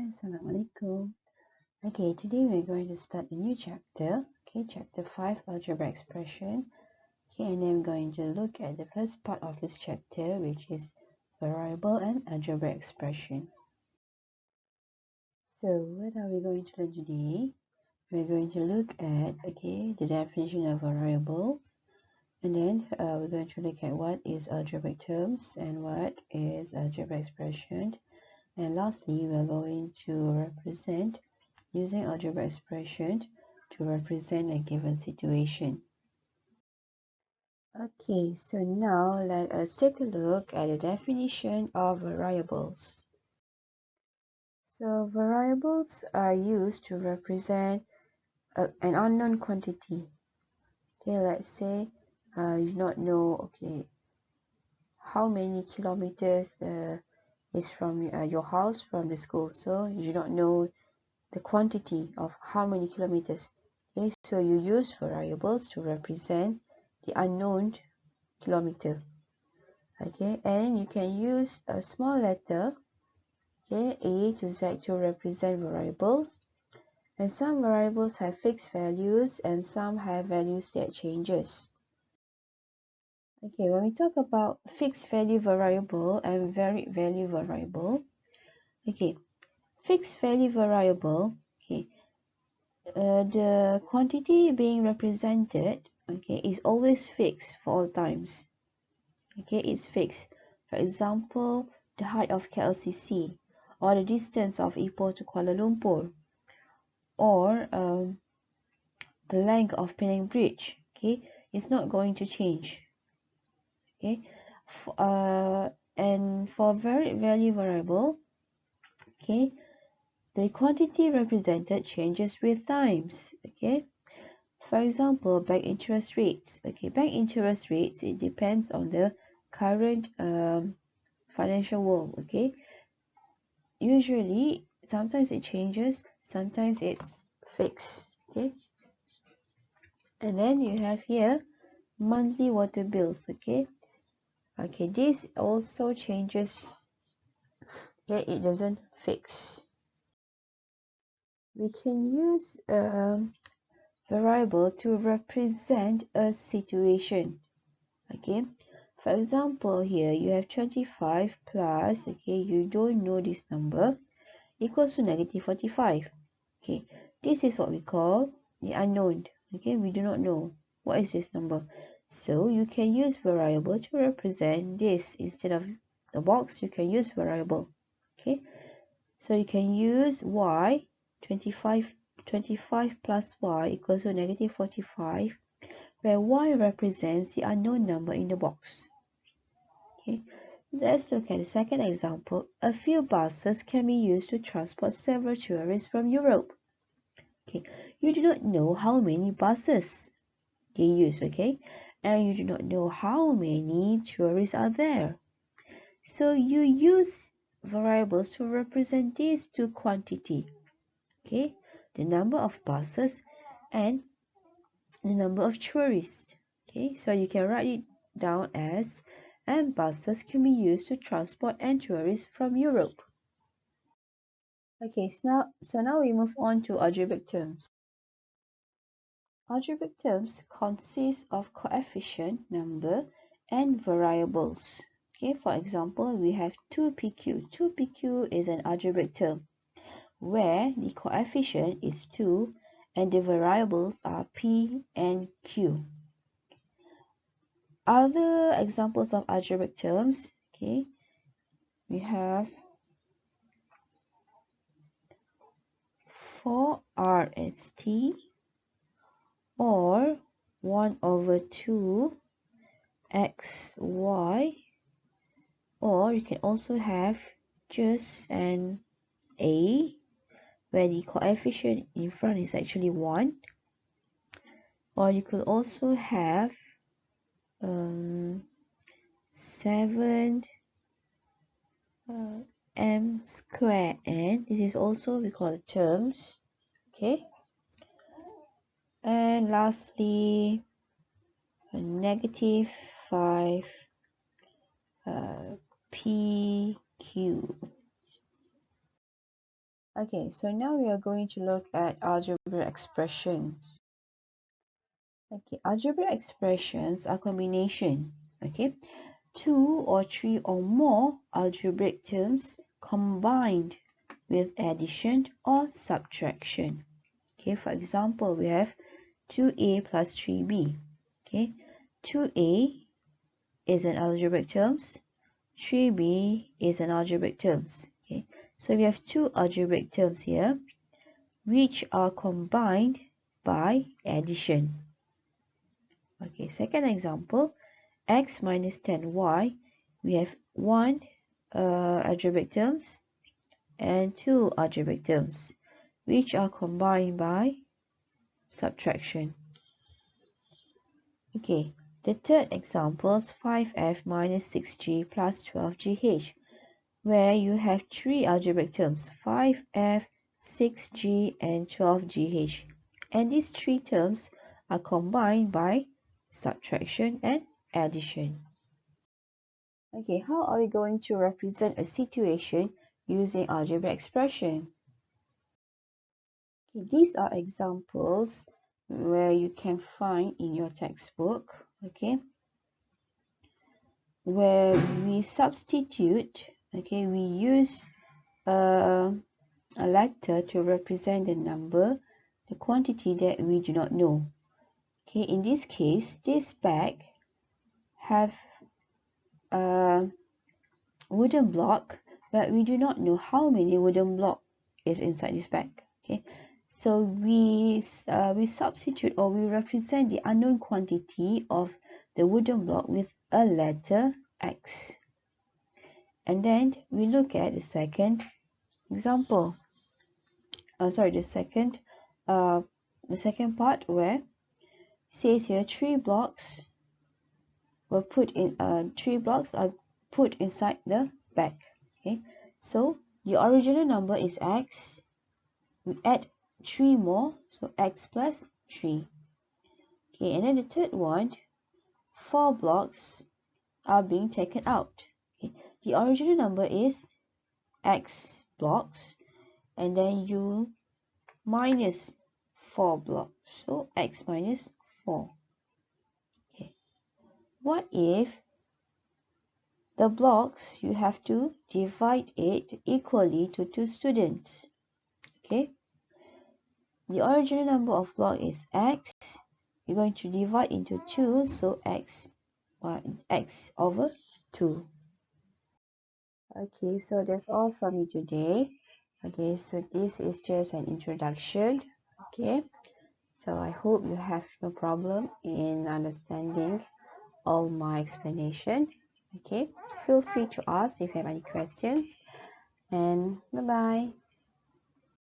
Assalamualaikum. Okay, today we're going to start a new chapter. Okay, chapter 5, algebra expression. Okay, and then we're going to look at the first part of this chapter, which is variable and algebraic expression. So, what are we going to learn today? We're going to look at, the definition of variables. And then we're going to look at what is algebraic terms and what is algebraic expression. And lastly, we're going to represent using algebra expression to represent a given situation. Okay, so now let us take a look at the definition of variables. So variables are used to represent an unknown quantity. Okay, let's say you do not know how many kilometers is from your house from the school. So you do not know the quantity of how many kilometers. Okay, so you use variables to represent the unknown kilometer. Okay, and you can use a small letter, A to Z, to represent variables. And some variables have fixed values and some have values that changes. Okay, when we talk about fixed value variable and varied value variable, fixed value variable, the quantity being represented, is always fixed for all times. It's fixed. For example, the height of KLCC, or the distance of Ipoh to Kuala Lumpur, or the length of Penang Bridge. It's not going to change. And for varied value variable, the quantity represented changes with times. For example, bank interest rates. Bank interest rates, it depends on the current financial world. Usually, sometimes it changes, sometimes it's fixed. And then you have here monthly water bills. This also changes. It doesn't fix. We can use variable to represent a situation. For example, here you have 25 plus, you don't know this number, equals to negative 45. This is what we call the unknown. We do not know what is this number. So you can use variable to represent this. Instead of the box, you can use variable. So you can use y, 25 plus y equals to negative 45, where y represents the unknown number in the box. Let's look at the second example. A few buses can be used to transport several tourists from Europe. You do not know how many buses they use, and you do not know how many tourists are there. So you use variables to represent these two quantity. The number of buses and the number of tourists. So you can write it down as and buses can be used to transport and tourists from Europe. So now we move on to algebraic terms. Algebraic terms consist of coefficient, number, and variables. For example, we have 2pq. 2pq is an algebraic term where the coefficient is 2 and the variables are p and q. Other examples of algebraic terms, we have 4rst or 1 over 2 xy, or you can also have just an a where the coefficient in front is actually 1, or you could also have 7 m square n. This is also we call it terms. And lastly, negative 5 pq. Okay, so now we are going to look at algebraic expressions. Okay, algebraic expressions are combination. Okay, two or three or more algebraic terms combined with addition or subtraction. Okay, for example, we have 2a plus 3b. Okay, 2a is an algebraic terms, 3b is an algebraic terms. Okay, so we have two algebraic terms here which are combined by addition. Okay, second example, x minus 10y, we have one algebraic terms and two algebraic terms which are combined by subtraction. Okay, the third example is 5f minus 6g plus 12gh, where you have three algebraic terms, 5f, 6g, and 12gh. And these three terms are combined by subtraction and addition. Okay, how are we going to represent a situation using algebraic expression? Okay, these are examples where you can find in your textbook, okay, where we substitute, okay, we use a letter to represent the number, the quantity that we do not know. Okay, in this case, this bag have a wooden block, but we do not know how many wooden block is inside this bag. Okay, so we substitute or we represent the unknown quantity of the wooden block with a letter x. And then we look at the second example. The second part where it says here three blocks are put inside the bag. Okay, so the original number is x. We add 3 more, so x plus 3. Okay, and then the third one, 4 blocks are being taken out. Okay, the original number is x blocks, and then you minus 4 blocks, so x minus 4. Okay, what if the blocks you have to divide it equally to 2 students? Okay, the original number of block is x. You're going to divide into 2, so x over 2. Okay, so that's all from me today. Okay, so this is just an introduction. Okay, so I hope you have no problem in understanding all my explanation. Okay, feel free to ask if you have any questions, and bye bye.